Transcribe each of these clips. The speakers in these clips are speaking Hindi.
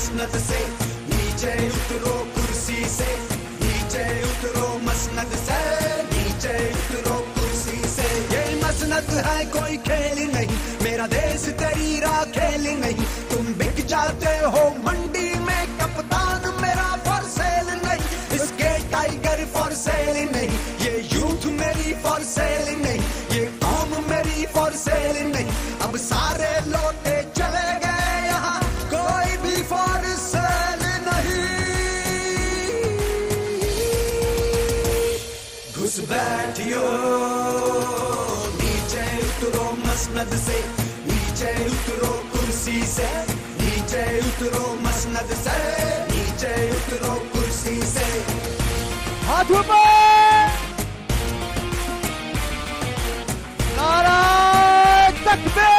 मसनद से, नीचे उतरो कुर्सी से, नीचे उतरो मसनद से, नीचे उतरो कुर्सी से। ये मसनद है कोई खेल नहीं, मेरा देश तेरी राह खेल नहीं। तुम बिक जाते हो मंडी में, कप्तान मेरा फॉर सेल नहीं। इसके टाइगर फॉर सेल नहीं, ये यूथ मेरी फॉर सेल नहीं, ये कौम मेरी फॉर सेल नहीं। अब सारे लौटे चले गए यहाँ, कोई भी फॉर सेल नहीं। घुस बैठियो नीचे उतरो मसनद से, नीचे उतरो कुर्सी से, नीचे उतरो मसनद से, नीचे उतरो कुर्सी से। हाथ ऊपर, नारा तकबीर।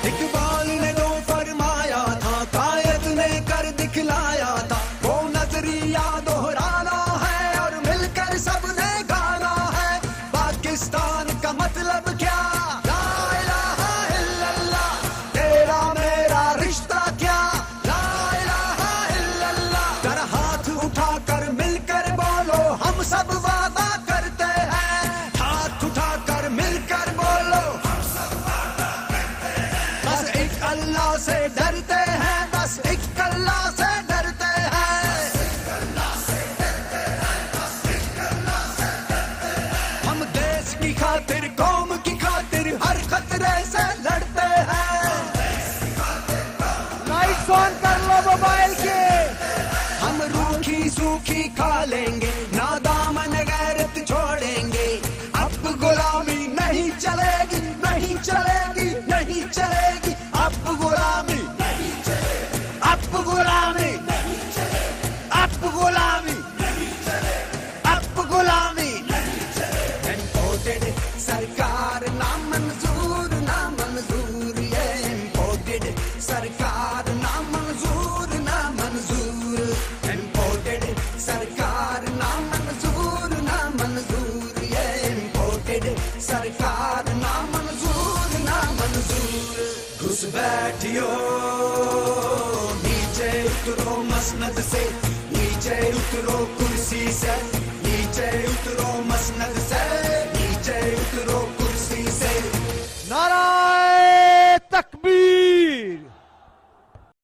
इकबाल ने तो फरमाया था, कायद ने कर दिखलाया था, वो नजरिया दोहराना है और मिलकर सबने गाना है। पाकिस्तान का मतलब क्या, ला इलाहा इल्लल्लाह, तेरा मेरा रिश्ता क्या, ला इलाहा इल्लल्लाह। जरा हाथ उठाकर मिलकर बोलो, हम सब वादा करते हैं। हाथ उठाकर मिलकर बोलो, हम सब वादा करते हैं। बस एक अल्लाह से डरते हैं, बस एक अल्लाह से डरते हैं, एक अल्लाह से डरते हैं, बस एक अल्लाह से डरते हैं। हम देश की खातिर, कौम की खातिर हर खतरे से लड़ते हैं। लाइट्स ऑन कर लो मोबाइल के। हम रूखी सूखी खा लेंगे, नादामन गैरत छोड़ेंगे। अब गुलामी नहीं चलेगी, नहीं चलेगी, नहीं चलेगी। अब गुलामी नहीं चलेगी, अब गुलामी नहीं चलेगी, अब गुलामी नहीं चलेगी, अब गुलामी नहीं चलेगी। इम्पोर्टेड सरकार ना मंजूर, ना मंजूर, ये इम्पोर्टेड सरकार ना मंजूर, ना मंजूर। इम्पोर्टेड सरकार ना मंजूर, ना मंजूर, ये इम्पोर्टेड सरकार ना मंजूर, ना मंजूर। घुस बैठियो नीचे उतरो मसनद से, नीचे उतरो कुर्सी से, नीचे उतरो मसनद से, नीचे उतरो कुर्सी से। नारा